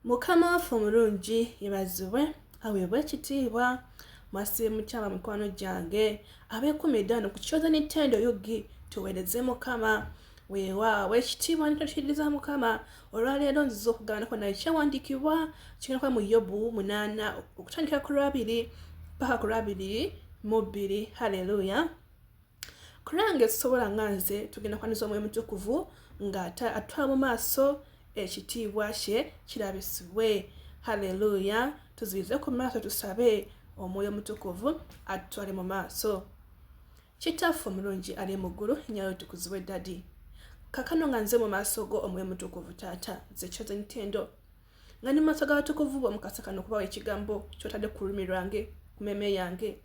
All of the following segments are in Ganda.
Mukama waffe omulungi yeebazibwe aweebwe ekitiibwa mwasi mukyama mikwano gyange ab'ekumiddano ku kyoza Nintendo yugi tuweereze Mukama weewaawo ekitiibwa nitokiriza Mukama olwaleero nziza okugabanako naye kyawandiikibwa kigenda kuba mu Yobu 8 okutandikira ku Lwabiri paka ku Lwabiri haleluya. Kulange tusobola nganze tugenda kwaniza Omwoyo Mutukuvu nga atwala mu maaso ekitiibwa kye kirabisibwe haleluya. Tuzize ku maaso tusabe Omwoyo Mutukuvu atwale mu maaso. Kitaffe omulungi ali mu ggulu nnyawe tukuzibwe ddadi kakano nga nze mu maaso go Omwoyo Mutukuvu taata nze kyoza Nintendo nga ndi mu maaso g'abatukuvu bo mukasa kano okubawa ekigambo ky'otadde ku lulimi lwange ku mmeeme yange.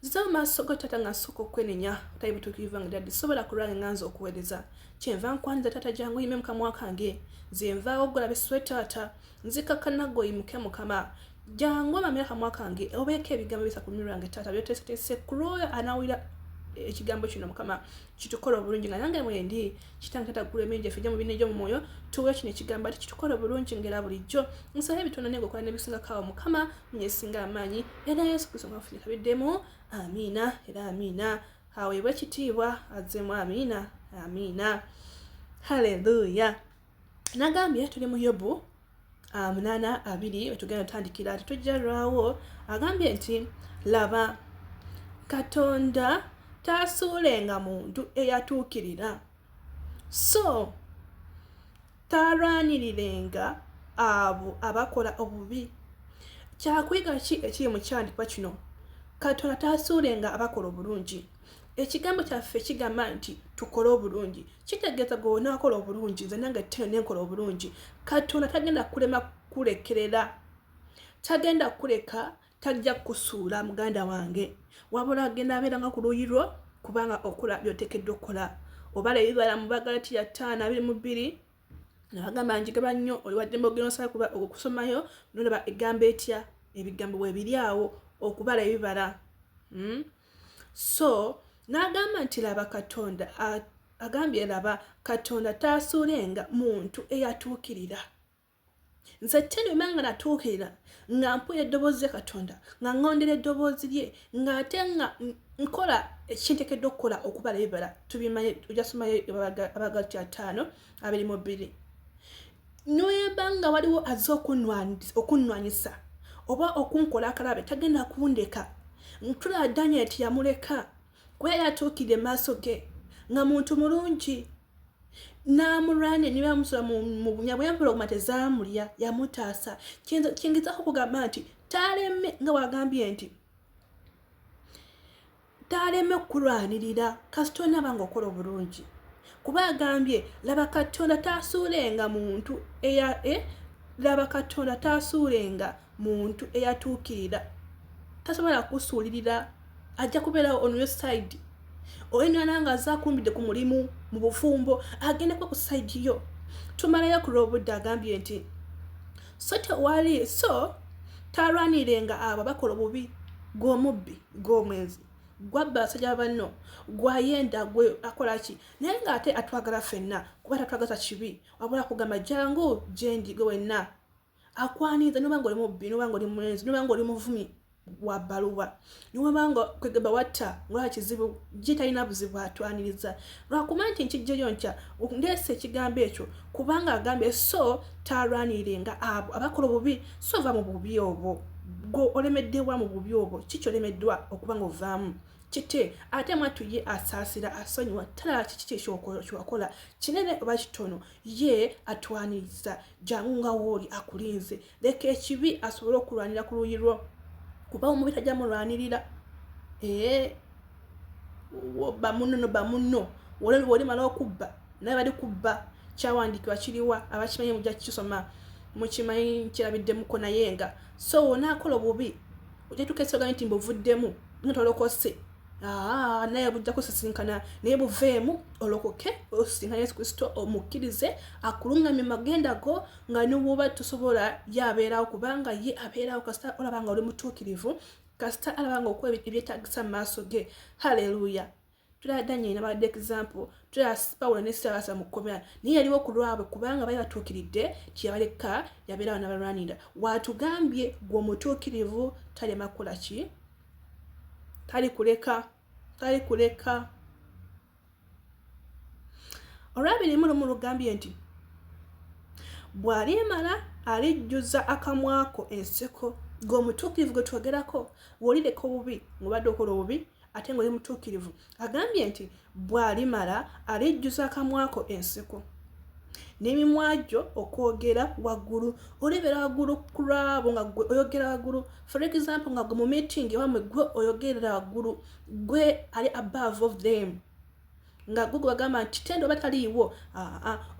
Nziza mu maaso go taata nga nsooka okwenenya otayi butuukirivu wange ddadi sobola kulwange nganza okuweereza kyenva nkwanza taata jangu oyime mu kamwa kange nze nvaawo ogulabisibwe taata nzikakkana g'oyimuke Mukama jangu omamira akamwa kange obeeko ebigambo bisa ku lulimi lwange taata byoteeseteese ku lw'oyo anaawulira ekigambo kino Mukama kitukola obulungi nga nange mwendi kitange taata ggulu emirungi effe gye mu biine gy'omu mwoyo tuwe kino ekigambo ati kitukola obulungi ngera bulijjo nsaba ebitono naye ng'okola n'ebisingako Mukama munyesinga amaanyi era Yesu Kristo nga funika biddemu amiina era amiina aweebwe ekitiibwa azzemu amiina amiina haleluya. Nagambye tuli mu Yobu 8:2 wetugenda otandikira ati tujja lwawo agambye nti laba Katonda taasuulenga muntu eyatuukirira so talwanirirenga abo abakola obubi. Kyakuyiga ki ekiri mu kyandikwa kino? Katonda taasuulenga abakola obulungi. Ekigambo kyaffe kigamba nti tukole obulungi kitegeeza gonna akola obulungi nze nange tteno nenkola obulungi Katonda tagenda kulema kulekerera tagenda kuleka tajja kusuula muganda wange wabula agenda abeera nga ku luuyi lwo kubanga okola by'oteekeddwa okukola. Obala ebibala mu Bagalatiya 5:22 nabagamba njigaba nnyo oli wadde mbogera osala kuba okusomayo nolaba egamba etya ebigambo bwe biri awo okubala ebibala so n'agamba nti laba Katonda agambye laba Katonda taasuulenga muntu eyatuukirira. Nze ttene bwemanga natuukirira nga mpuya eddoboozi lya Katonda nga ngondera eddoboozi lye ng'ate nga nkola ekinteekeddwa okukola okubala ebibala tubimanyi ojja somayo Abagalatiya 5:22. Nweba nga waliwo azze okunnwanyisa oba okunkola akalabe tagenda kundeka. Ntula Daniel yamuleka kuba yatuukidde maaso ge nga muntu mulungi n'amulwanya ne bamusula mu bunyabwempolo tezaamulya yamutaasa. Kiyingizaako okugamba nti taleme nga wagambye nti taleme kulwanirira kasita onaba okola obulungi kuba agambye laba Katonda taasuulenga muntu laba Katonda taasuulenga muntu eyatuukirira. Tasobola kusuulirira ajja kubeerawo on your side oyenana nga azaakumbidde ku mulimu mu bufumbo agendeko ku side yo. Tumalayo ku lw'obudde agambye nti so talwanirenga abo bakola obubi gw'omubbi gw'omwezi gwabba basajja banno gwayenda gwe akola ki naye ng'ate atwagala ffenna kuba tatwagaza kibi wabula kugamba jangu gyendi gwe wenna akwaniza noba ng'oli mubbi noba ng'oli mwenzi noba ng'oli muvumi wa baluwa noba nga kwegamba watta nga kizibu gye talina buzibu atwaniriza lwakuba nti nkijjayo nkya ndeese ekigambo ekyo kubanga agambye so talwanirenga abo abakola obubi so va mu bubi obwo gwe olemeddewa mu bubi obwo kiki olemeddwa okuba nga ovaamu kite ate mwattu ye asaasira asonyiwa talaba kiki kyokola kinene oba kitono ye atwaniriza jangu nga wooli akulinze leka ekibi asobole okulwanira ku luuyi lwo kuba omubi tajja mulwanirira bamunno wolimala okubba naye bali kubba kyawandiikibwa kiriwa abakimanyi mujja kukisoma mukimanyi kirabiddemuko naye nga so wonaakola obubi ojja tukeesoga nti mbuvuddemu nga tolokose naye bujja kusisinkana naye buveemu olokoke osisinkana Yesu Kristo omukkirize akulungamye magenda go nga n'obuba tosobola yabeerawo kubanga ye abeerawo kasita olaba nga oli mutuukirivu kasita alaba nga okuwa ebyetaagisa mu maaso ge haleluya. tulala Daniel n'abadde example tulala Pawulo ne Sirasa mu kkomera naye yaliwo ku lwabwe kubanga bali batuukiridde kyebaleka yabeerawo n'abalwanira waatugambye gwe omutuukirivu talema kukola ki tali kuleka olwabiri mu lugambye nti bw'alimala alijjuza akamwako enseko gwe omutuukirivu gwe twogerako bw'olireka obubi ng'obadde okola obubi ate ng'oli mutuukirivu agambye nti bw'alimala alijjuza akamwako enseko n'emimwa gyo okwogera waggulu olebera waggulu ku lwabo nga gwe oyogera waggulu for example nga gwe mu meeting wamwe gwe oyogerera waggulu gwe ali above of them nga gwe bagamba nti tendo bataliiwo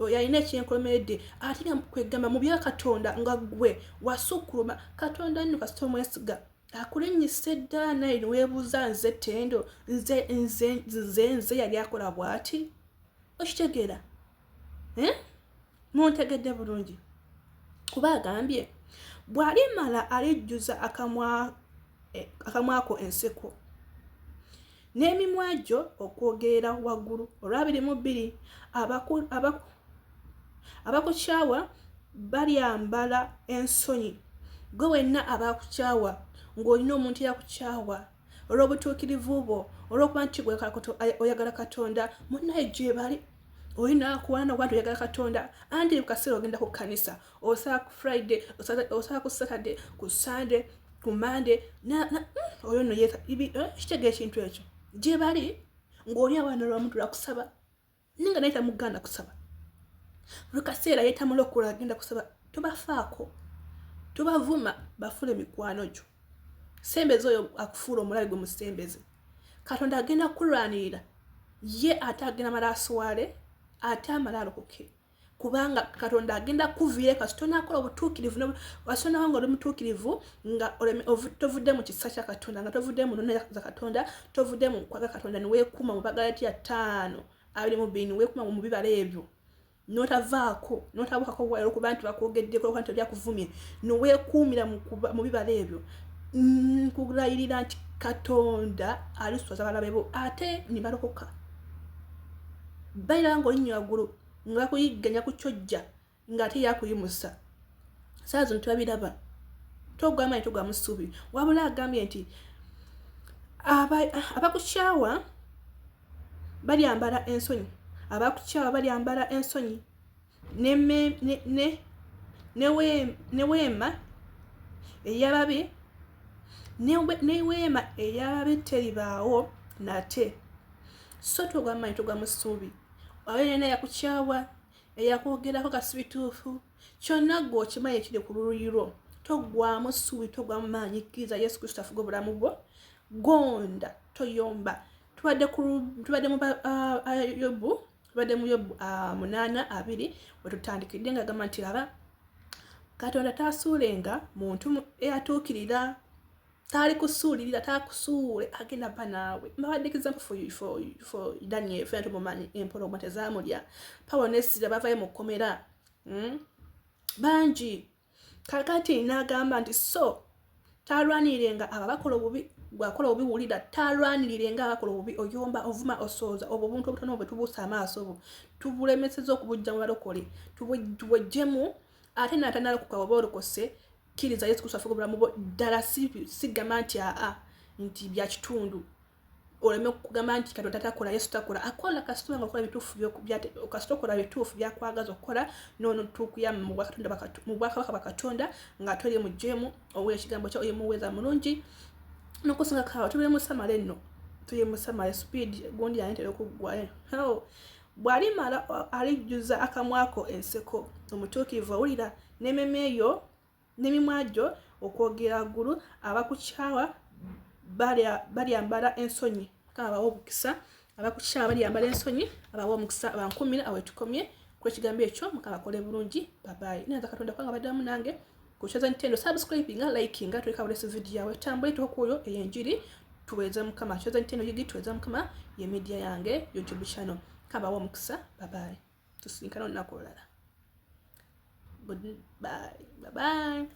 yalina ekyenkolomeredde ate nga kwegamba mu bya Katonda nga gwe wasukkuluma Katonda nno kasita omwesiga akulinnyisa eddala naye neweebuuza nze tendo nze yali akola bw'ati okitegeera muntegedde bulungi kuba agambye bw'alimala alijjuza akamwako enseko n'emimwa gyo okwogera waggulu olwabiri mu bbiri abakukyawa balyambala ensonyi gwe wenna abakukyawa ng'olina omuntu eyakukyawa olw'obutuukirivu bwo olw'okuba nti oyagala Katonda munnaye gye bali olina kuwana abantu oyagala Katonda andi kaseera ogenda ku kkanisa osala ku Friday osala ku Saturday ku Sunday ku Monday oyo nno kitegeera ekintu ekyo gye bali ng'oli abaana lw'omuntu lwakusaba ninga naye tamuganda kusaba buli kaseera yeetamulokula agenda kusaba tobafaako tobavuma bafule mikwano gyo sembeze oyo akufuula omulabi gwe musembeze Katonda agenda kulwanirira ye ate agenda mala aswale ate amala alokoke kubanga Katonda agenda kuviire kasita onaakola obutuukirivu wasona wanga oli mutuukirivu nga tovudde mu kisa kya Katonda nga tovudde mu nnono za Katonda tovudde mu kwaga Katonda niweekuma mu Bagalatiya 5:22 niweekuma mu bibala ebyo n'otavaako n'otabukako bwayiro kuba nti bakwogeddeko okuba nti byakuvumye niweekuumira mu bibala ebyo nkulayirira nti Katonda aliswaza abalabe bo ate ne balokoka bayira ng'olinnyo waggulu nga bakuyigganya ku kyojja ng'ate yakuyimusa saa zino tebabiraba togwamaanyi togwamu ssuubi wabula agambye nti abakukyawa balyambala ensonyi neweema ey'ababi teribaawo nate so togwamaanyi togwamu ssuubi ayo nena yakukyawa eyakwogerako kasibituufu kyonna gwe okimanyi ekiri ku luluyiro togwamu ssuubi togwamu maanyi kkiriza Yesu Kristo afuga obulamu bwo gonda toyomba tubadde mu Yobu 8:2 bwe tutandikidde nga gamba nti laba Katonda taasuulenga muntu eyatuukirira tali kusuulirira takusuule agenda ba naawe mbadde example for Daniel fentu mumanyi empologoma tezamulya Pawulo ne Sira bavayo mu kkomera bangi kakati n'agamba nti so talwanirirenga abakola obubi bwakola obubi Wuulira talwanirirenga abakola obubi oyomba ovuma osooza obwo obuntu obutono bwe tubuusa amaaso obwo tubulemeseza okubujja mu balokole tubwejjemu ate n'atanalokoka oba olokose kkiriza Yesu Kristo afuga obulamu bwo ddala sigamba nti nti bya kitundu oleme kugamba nti Katonda takola Yesu takola akola kasita nga okola kasita okola bituufu byakwagaza okukola n'otuukuyamba mu bwakabaka bwa Katonda nga toli mu jjemu owula ekigambo kyo oyo muweeza mulungi n'okusinga kawa tubire mu Samale nno tuli mu Samale speed gundi yanetera okuggwayo bw'alimala alijjuza akamwako enseko omutuukirivu Wuulira n'emimwa gyo okwogera waggulu abakukyawa balyambala ensonyi abawa omukisa abakukyawa balyambala ensonyi abawa omukisa abankumira awetukomye ku ekigambo ekyo Mukama akole bulungi babayi nenza Katonda kwanga baddamu nange kucheza Nintendo subscribinga likinga tuleka bulesi video yawe tambule tukoyo eyenjiri tuweze Mukama cheza Nintendo yigi tuweze Mukama ye media yange YouTube channel kaba wa mukisa babayi tusinkana nakolala bye bye.